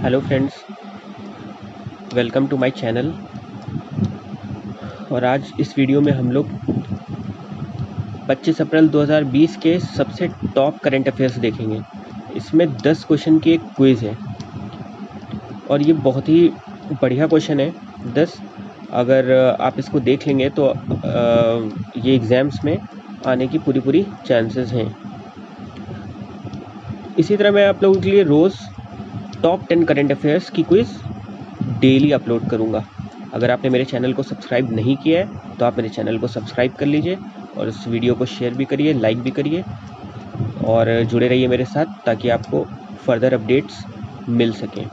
Hello friends, welcome to my channel. और आज इस वीडियो में हम लोग 25 अप्रैल 2020 के सबसे टॉप करंट अफेयर्स देखेंगे। इसमें 10 क्वेश्चन की एक क्विज़ है और ये बहुत ही बढ़िया क्वेश्चन है। 10 अगर आप इसको देख लेंगे तो ये एग्ज़ाम्स में आने की पूरी चांसेस हैं। इसी तरह मैं आप लोगों के लिए रोज़ टॉप 10 करंट अफेयर्स की क्विज़ डेली अपलोड करूँगा। अगर आपने मेरे चैनल को सब्सक्राइब नहीं किया है तो आप मेरे चैनल को सब्सक्राइब कर लीजिए और इस वीडियो को शेयर भी करिए, लाइक भी करिए और जुड़े रहिए मेरे साथ ताकि आपको फर्दर अपडेट्स मिल सकें।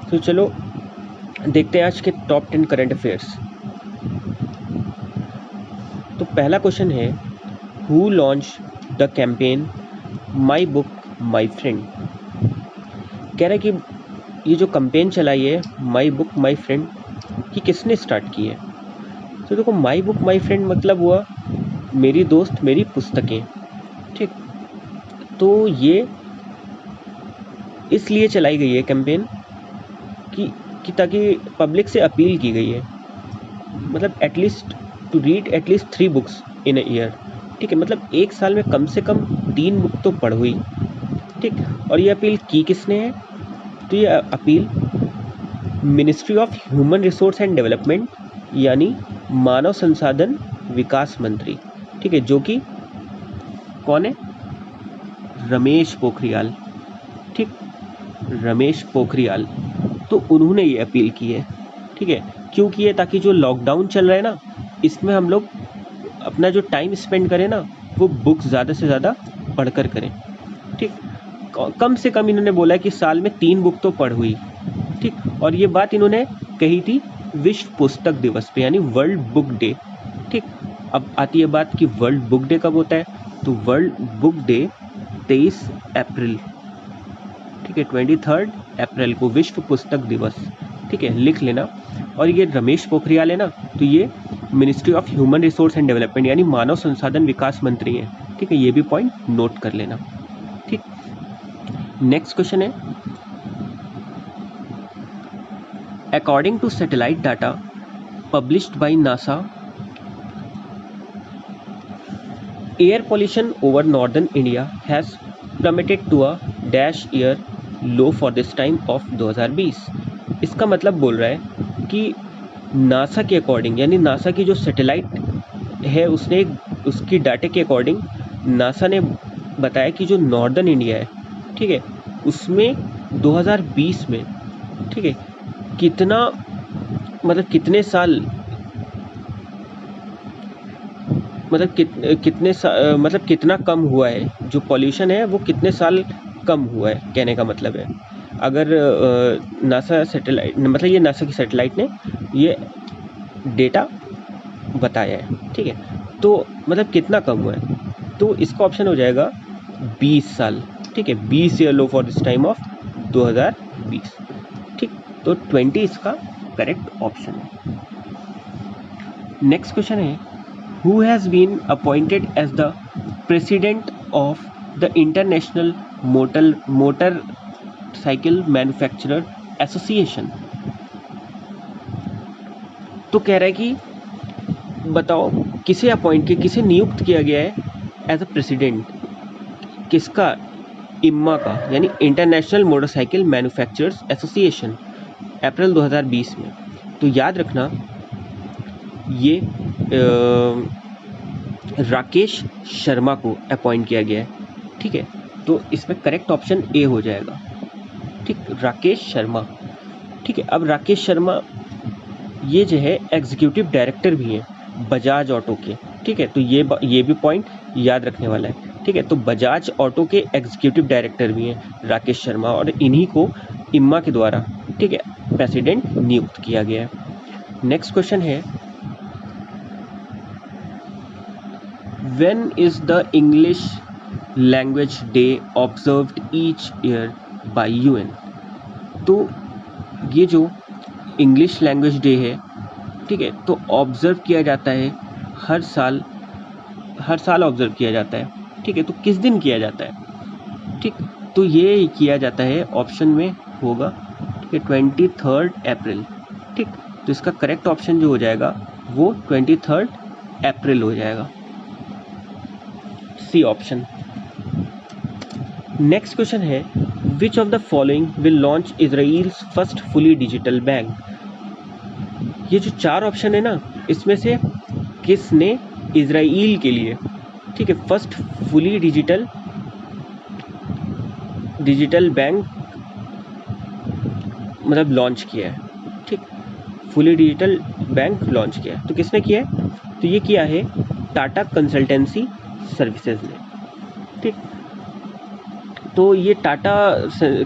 तो चलो देखते हैं आज के टॉप 10 करंट अफेयर्स। तो पहला क्वेश्चन है, who launch the campaign my book my friend. कह रहा है कि ये जो कैंपेन चलाई है माई बुक माई फ्रेंड, ये किसने स्टार्ट की है। तो देखो, माई बुक माई फ्रेंड मतलब हुआ मेरी दोस्त मेरी पुस्तकें। ठीक, तो ये इसलिए चलाई गई है कैंपेन कि ताकि पब्लिक से अपील की गई है, मतलब at least to read at least 3 books in a year. ठीक है, मतलब एक साल में कम से कम 3 बुक तो पढ़ हुई। ठीक, और ये अपील की किसने है? तो ये appeal ministry of human resource and development यानी मानव संसाधन विकास मंत्री, ठीक है, जो कि कौन है? रमेश पोखरियाल। ठीक, रमेश पोखरियाल, तो उन्होंने ये अपील की है। ठीक है, क्यों की है? ताकि जो लॉकडाउन चल रहा है ना, इसमें हम लोग अपना जो टाइम स्पेंड करें ना, वो बुक्स ज़्यादा से ज़्यादा पढ़कर करें। ठीक, कम से कम इन्होंने बोला है कि साल में 3 बुक तो पढ़ हुई। ठीक, और ये बात इन्होंने कही थी विश्व पुस्तक दिवस पे यानी वर्ल्ड बुक डे। ठीक, अब आती है बात कि वर्ल्ड बुक डे कब होता है। तो वर्ल्ड बुक डे 23 अप्रैल, ठीक है, 23 अप्रैल को विश्व पुस्तक दिवस। ठीक है, लिख लेना। और ये रमेश पोखरियाल है ना, तो ये ministry of human resource and development यानी मानव संसाधन विकास मंत्री हैं। ठीक है, ये भी पॉइंट नोट कर लेना। ठीक, नेक्स्ट क्वेश्चन है, according to satellite data published by NASA, air pollution over northern India has plummeted to a dash year low for this time of 2020। इसका मतलब बोल रहा है कि नासा के अकॉर्डिंग यानी नासा की जो सैटेलाइट है उसने उसकी डाटे के अकॉर्डिंग नासा ने बताया कि जो नॉर्दर्न इंडिया है, ठीक है, उसमें 2020 में, ठीक है, कितना मतलब कितने साल मतलब मतलब कितना कम हुआ है, जो पॉल्यूशन है वो कितने साल कम हुआ है, कहने का मतलब है। अगर नासा सैटेलाइट मतलब ये नासा की सैटेलाइट ने ये डेटा बताया है, ठीक है, तो मतलब कितना कम हुआ है, तो इसका ऑप्शन हो जाएगा 20 साल। ठीक है, 20 year low for this time of 2020। ठीक, तो 20 इसका करेक्ट ऑप्शन है। नेक्स्ट क्वेश्चन है, who has been appointed as the president of the International Motorcycle Manufacturer Association। तो कह रहा है कि बताओ किसे नियुक्त किया गया है एज अ प्रेसिडेंट, किसका? इम्मा का यानी इंटरनेशनल मोटरसाइकिल मैन्युफैक्चरर्स एसोसिएशन, अप्रैल 2020 में। तो याद रखना ये राकेश शर्मा को अपॉइंट किया गया है। ठीक है, तो इसमें करेक्ट ऑप्शन ए हो जाएगा। ठीक, राकेश शर्मा। ठीक है, अब राकेश शर्मा ये जो है एग्जीक्यूटिव डायरेक्टर भी हैं बजाज ऑटो के। ठीक है, तो ये भी पॉइंट याद रखने वाला है। ठीक है, तो बजाज ऑटो के एग्जीक्यूटिव डायरेक्टर भी हैं राकेश शर्मा और इन्हीं को इम्मा के द्वारा, ठीक है, प्रेसिडेंट नियुक्त किया गया है। नेक्स्ट क्वेश्चन है, When is the English Language Day observed each year by UN? तो ये जो इंग्लिश लैंग्वेज डे है, ठीक है, तो ऑब्जर्व किया जाता है हर साल ऑब्जर्व किया जाता है। ठीक है, तो किस दिन किया जाता है? ठीक, तो ये किया जाता है ऑप्शन में होगा, ठीक है, 23 अप्रैल। ठीक, तो इसका करेक्ट ऑप्शन जो हो जाएगा वो 23 अप्रैल हो जाएगा, सी ऑप्शन। नेक्स्ट क्वेश्चन है, विच of the following will launch Israel's first fully digital bank. ये जो 4 ऑप्शन है ना, इसमें से किसने इजराइल के लिए, ठीक है, फर्स्ट फुली डिजिटल बैंक मतलब लॉन्च किया है, ठीक, फुली डिजिटल बैंक लॉन्च किया है, तो किसने किया है, तो ये किया है टाटा कंसल्टेंसी सर्विसेज ने। ठीक, तो ये टाटा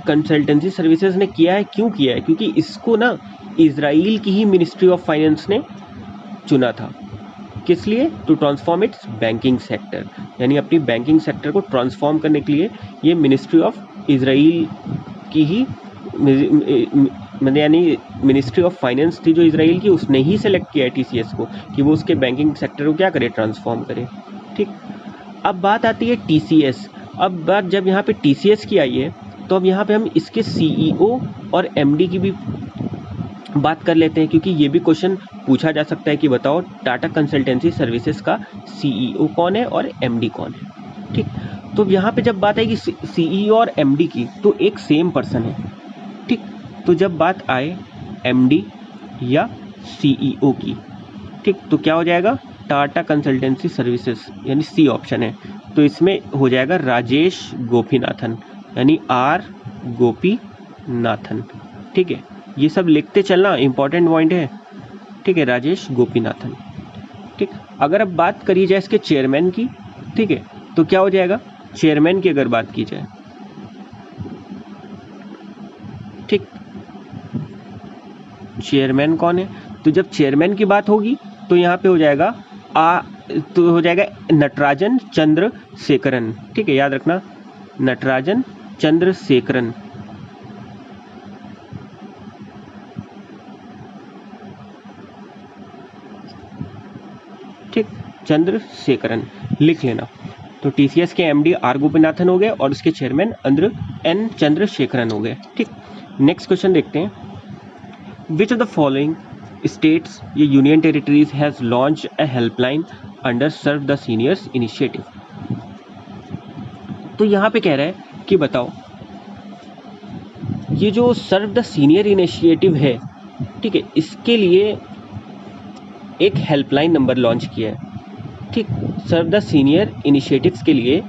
कंसल्टेंसी सर्विसेज ने किया है, क्यों किया है, क्योंकि इसको ना इजराइल की ही मिनिस्ट्री ऑफ फाइनेंस ने चुना था। किस लिए, to transform its banking sector, यानी अपनी बैंकिंग सेक्टर को ट्रांसफॉर्म करने के लिए ये मिनिस्ट्री ऑफ इजराइल की ही मतलब यानी मिनिस्ट्री ऑफ फाइनेंस थी जो इजराइल की, उसने ही सेलेक्ट किया है टीसीएस को कि वो उसके बैंकिंग सेक्टर को क्या करे, ट्रांसफॉर्म करे। ठीक, अब बात आती है टीसीएस। अब बात जब यहाँ पे टीसीएस की आई है तो अब यहाँ पे हम इसके सीईओ और एमडी की भी बात कर लेते हैं, क्योंकि ये भी क्वेश्चन पूछा जा सकता है कि बताओ टाटा कंसल्टेंसी सर्विसेज का सीईओ कौन है और एमडी कौन है। ठीक, तो यहाँ पे जब बात आएगी सीईओ और एमडी की तो एक सेम पर्सन है। ठीक, तो जब बात आए एमडी या सीईओ की, ठीक, तो क्या हो जाएगा, टाटा कंसल्टेंसी सर्विसेज यानी सी ऑप्शन है, तो इसमें हो जाएगा राजेश गोपीनाथन यानी आर गोपीनाथन। ठीक है, ये सब लिखते चलना, इंपॉर्टेंट पॉइंट है। ठीक है, राजेश गोपीनाथन। ठीक, अगर अब बात करी जाए इसके चेयरमैन की, ठीक है, तो क्या हो जाएगा, चेयरमैन की अगर बात की जाए, ठीक, चेयरमैन कौन है, तो जब चेयरमैन की बात होगी तो यहाँ पे हो जाएगा तो हो जाएगा नटराजन चंद्रशेखरन। ठीक है, याद रखना, नटराजन चंद्रशेखरन। ठीक, चंद्रशेखरन लिख लेना। तो टीसीएस के एमडी आर गोपीनाथन हो गए और उसके चेयरमैन एन चंद्रशेखरन हो गए। ठीक, नेक्स्ट क्वेश्चन देखते हैं, which of the following states ये union territories has launch a helpline under serve the seniors initiative. तो यहाँ पे कह रहा है कि बताओ ये जो सर्व द सीनियर इनिशिएटिव है, ठीक है, इसके लिए एक हेल्पलाइन नंबर लॉन्च किया है। ठीक, सर्व द सीनियर इनिशिएटिव्स के लिए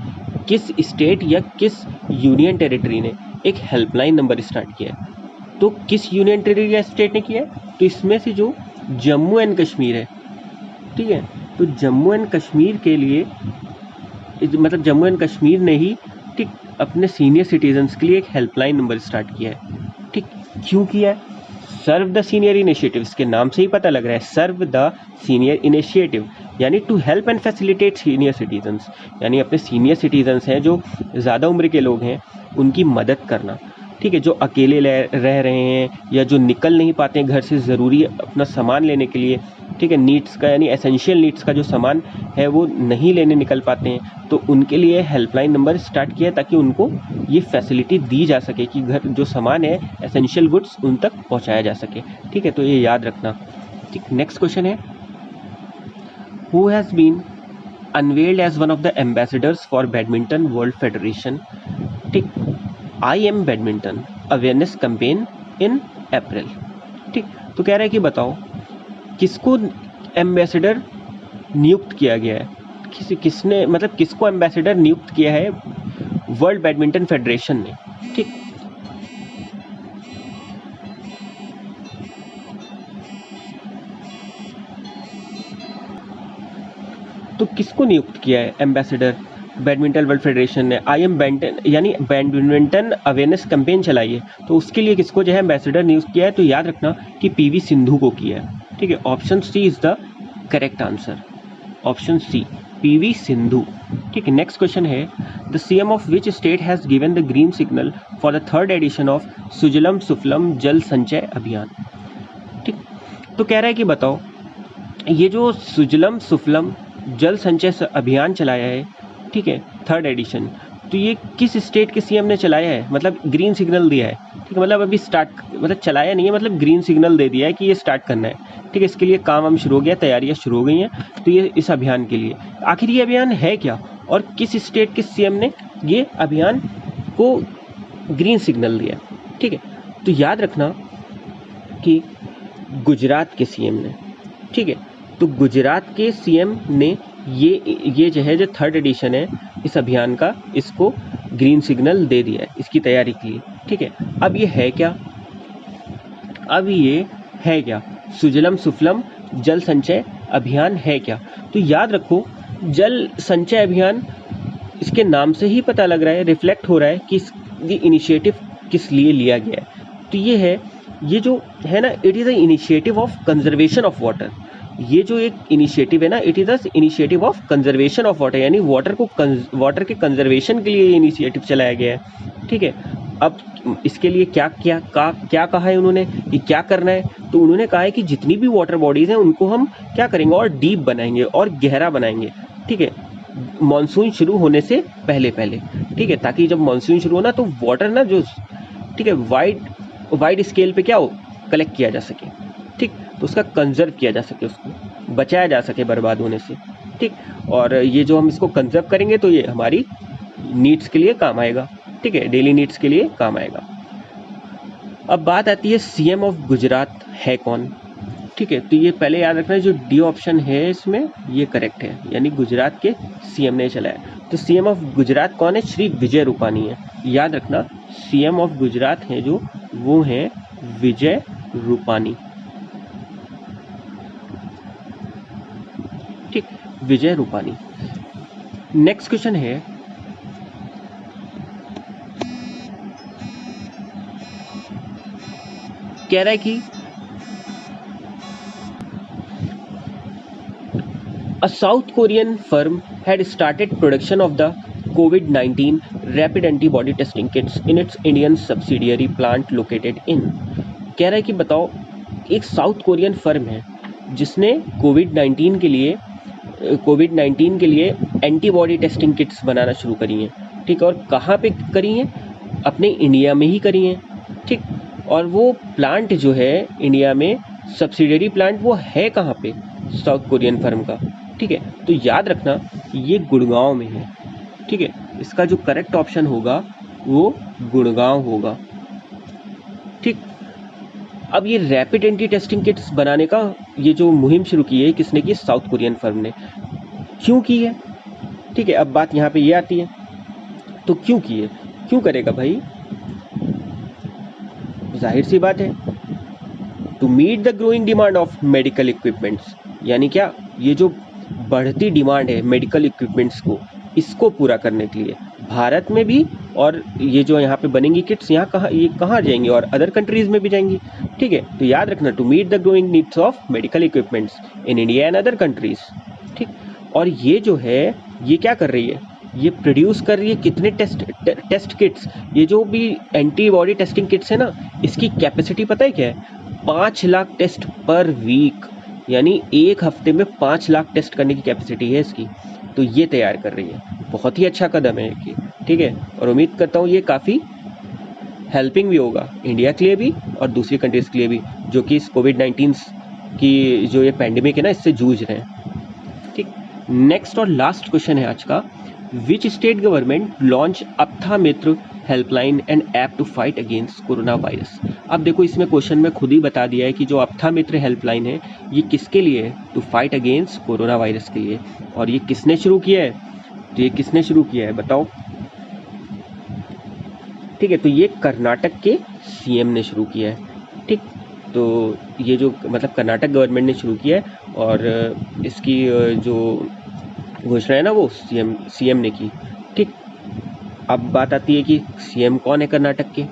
किस स्टेट या किस यूनियन टेरिटरी ने एक हेल्पलाइन नंबर स्टार्ट किया है, तो किस यूनियन टेरिटरी या स्टेट ने किया है, तो इसमें से जो जम्मू एंड कश्मीर है। ठीक है, तो जम्मू एंड कश्मीर के लिए मतलब जम्मू एंड कश्मीर ने ही, ठीक, अपने सीनियर सिटीजन्स के लिए एक हेल्पलाइन नंबर स्टार्ट किया है। ठीक, क्यों किया है, सर्व द सीनियर इनिशिएटिव, इसके नाम से ही पता लग रहा है, सर्व द सीनियर इनिशिएटिव यानी to help and facilitate senior citizens, यानी अपने सीनियर सिटीजन्स हैं जो ज़्यादा उम्र के लोग हैं उनकी मदद करना। ठीक है, जो अकेले रह रहे हैं या जो निकल नहीं पाते हैं घर से ज़रूरी अपना सामान लेने के लिए, ठीक है, नीड्स का यानी एसेंशियल नीड्स का जो सामान है वो नहीं लेने निकल पाते हैं, तो उनके लिए हेल्पलाइन नंबर स्टार्ट किया ताकि उनको ये फैसिलिटी दी जा सके कि घर जो सामान है एसेंशियल गुड्स उन तक पहुंचाया जा सके। ठीक है, तो ये याद रखना। ठीक, नेक्स्ट क्वेश्चन है, who has been unveiled as one of the ambassadors for badminton world federation, ठीक, I am badminton awareness campaign in April. ठीक, तो कह रहा है कि बताओ किसको एम्बेसडर नियुक्त किया गया है, किसने मतलब किसको एम्बेसडर नियुक्त किया है वर्ल्ड बैडमिंटन फेडरेशन ने। ठीक, तो किसको नियुक्त किया है एम्बेसडर बैडमिंटन वर्ल्ड फेडरेशन ने, आई एम बैडमिंटन यानी बैडमिंटन अवेयरनेस कैंपेन चलाई है, तो उसके लिए किसको जो है एम्बेसडर नियुक्त किया है, तो याद रखना कि पीवी सिंधु को किया है। ठीक है, option C is the correct answer, option C PV Sindhu. ठीक है, नेक्स्ट क्वेश्चन है, the CM of which state has given the green signal for the 3rd edition of Sujalam Sufalam Jal Sanchay अभियान। ठीक, तो कह रहा है कि बताओ ये जो सुजलम सुफलम जल संचय अभियान चलाया है, ठीक है, 3rd एडिशन, तो ये किस स्टेट के सीएम ने चलाया है, मतलब ग्रीन सिग्नल दिया है। ठीक है, मतलब अभी स्टार्ट मतलब चलाया नहीं है, मतलब ग्रीन सिग्नल दे दिया है कि ये स्टार्ट करना है। ठीक है, इसके लिए काम हम शुरू हो गया, तैयारियां शुरू हो गई हैं। तो ये इस अभियान के लिए, आखिर ये अभियान है क्या और किस स्टेट के सीएम ने ये अभियान को ग्रीन सिग्नल दिया? ठीक है, तो याद रखना कि गुजरात के सीएम ने, ठीक है, तो गुजरात के सीएम ने ये जो है, जो थर्ड एडिशन है इस अभियान का, इसको ग्रीन सिग्नल दे दिया है इसकी तैयारी के लिए। ठीक है, अब ये है क्या? अब ये है क्या? सुजलम सुफलम जल संचय अभियान है क्या? तो याद रखो, जल संचय अभियान, इसके नाम से ही पता लग रहा है, रिफ्लेक्ट हो रहा है कि ये इनिशिएटिव किस लिए लिया गया है। तो ये है, ये जो है ना, it is a initiative of conservation of water. ये जो एक इनिशिएटिव है ना, it is a initiative of conservation of water, यानी वाटर के कंजर्वेशन के लिए ये इनिशिएटिव चलाया गया है। ठीक है, अब इसके लिए क्या कहा है उन्होंने कि क्या करना है? तो उन्होंने कहा है कि जितनी भी वाटर बॉडीज़ हैं उनको हम क्या करेंगे, और डीप बनाएंगे और गहरा बनाएंगे। ठीक है, मानसून शुरू होने से पहले पहले। ठीक है, ताकि जब मानसून शुरू हो ना, तो वाटर ना जो, ठीक है, वाइड स्केल पे क्या हो, कलेक्ट किया जा सके। ठीक, तो उसका कंजर्व किया जा सके, उसको बचाया जा सके बर्बाद होने से। ठीक, और ये जो हम इसको कंजर्व करेंगे तो ये हमारी नीड्स के लिए काम आएगा। ठीक है, डेली नीड्स के लिए काम आएगा। अब बात आती है सीएम ऑफ गुजरात है कौन? ठीक है, तो ये पहले याद रखना है, जो डी ऑप्शन है इसमें ये करेक्ट है, यानी गुजरात के सीएम ने चलाया। तो सीएम ऑफ गुजरात कौन है? श्री विजय रूपानी है। याद रखना, सीएम ऑफ गुजरात है जो, वो है विजय रूपानी। ठीक, विजय रूपानी। नेक्स्ट क्वेश्चन है, कह रहा है कि a South Korean firm had started production of the COVID-19 rapid antibody testing kits in its Indian subsidiary plant located in। कह रहा है कि बताओ, एक साउथ कोरियन फर्म है जिसने कोविड-19 के लिए एंटीबॉडी टेस्टिंग किट्स बनाना शुरू करी हैं। ठीक, और कहाँ पे करी हैं? अपने इंडिया में ही करी हैं। ठीक, और वो प्लांट जो है इंडिया में, सब्सिडियरी प्लांट, वो है कहाँ पे? साउथ कोरियन फर्म का। ठीक है, तो याद रखना ये गुड़गांव में है। ठीक है, इसका जो करेक्ट ऑप्शन होगा वो गुड़गांव होगा। ठीक, अब ये रैपिड एंटी टेस्टिंग किट्स बनाने का ये जो मुहिम शुरू की है, किसने की? साउथ कोरियन फर्म ने। क्यों की है? ठीक है, अब बात यहाँ पे ये आती है, तो क्यों की है? क्यों करेगा भाई? जाहिर सी बात है, to meet the growing demand of medical equipments, यानी क्या, ये जो बढ़ती डिमांड है मेडिकल इक्विपमेंट्स को, इसको पूरा करने के लिए भारत में भी, और ये जो यहाँ पे बनेंगी किट्स, ये कहाँ जाएंगी? और अदर कंट्रीज में भी जाएंगी। ठीक है, तो याद रखना, to meet the growing needs of medical equipments in India and other countries. ठीक, और ये जो है, ये क्या कर रही है? ये प्रोड्यूस कर रही है कितने टेस्ट किट्स? ये जो भी एंटीबॉडी टेस्टिंग किट्स है ना, इसकी कैपेसिटी पता है क्या है? 5 लाख टेस्ट पर वीक, यानी एक हफ्ते में 5 लाख टेस्ट करने की कैपेसिटी है इसकी। तो ये तैयार कर रही है, बहुत ही अच्छा कदम है ये। ठीक है, और उम्मीद करता हूँ ये काफ़ी हेल्पिंग भी होगा इंडिया के लिए भी और दूसरी कंट्रीज़ के लिए भी, जो कि इस कोविड-19 की जो ये पैंडेमिक है ना, इससे जूझ रहे हैं। ठीक, नेक्स्ट और लास्ट क्वेश्चन है आज का, which state government launch Aaptha Mitra helpline and app to fight against corona virus. अब देखो, इसमें क्वेश्चन में खुद ही बता दिया है कि जो अपथा मित्र हेल्पलाइन है, ये किसके लिए है? To fight against corona virus के लिए। और ये किसने शुरू किया है? तो ये किसने शुरू किया है बताओ? ठीक है, तो ये कर्नाटक के सीएम ने शुरू किया है। ठीक, तो ये जो मतलब कर्नाटक गवर्नमेंट ने शुरू किया है, और इसकी जो घोषणा है ना, वो सीएम ने की। ठीक, अब बात आती है कि सीएम कौन है कर्नाटक के?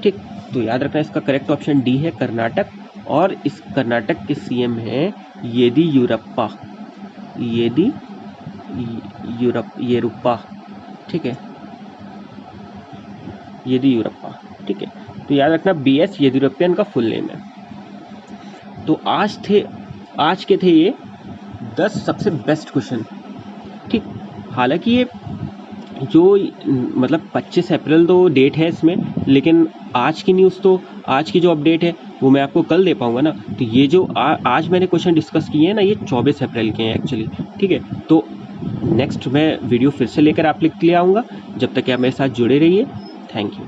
ठीक, तो याद रखना इसका करेक्ट ऑप्शन डी है, कर्नाटक। और इस कर्नाटक के सीएम हैं येदियुरप्पा। येदियुरप्पा। ठीक है, येदियुरप्पा। ठीक है, तो याद रखना बीएस येदियुरप्पन का फुल नेम है। तो आज के थे ये 10 सबसे बेस्ट क्वेश्चन। ठीक, हालांकि ये जो मतलब 25 अप्रैल तो डेट है इसमें, लेकिन आज की न्यूज़ तो आज की जो अपडेट है वो मैं आपको कल दे पाऊँगा ना। तो ये जो आज मैंने क्वेश्चन डिस्कस किए हैं ना, ये 24 अप्रैल के हैं एक्चुअली, ठीक है। तो नेक्स्ट मैं वीडियो फिर से लेकर आप लोग के लिए आऊँगा। जब तक कि आप मेरे साथ जुड़े रहिए। Thank you.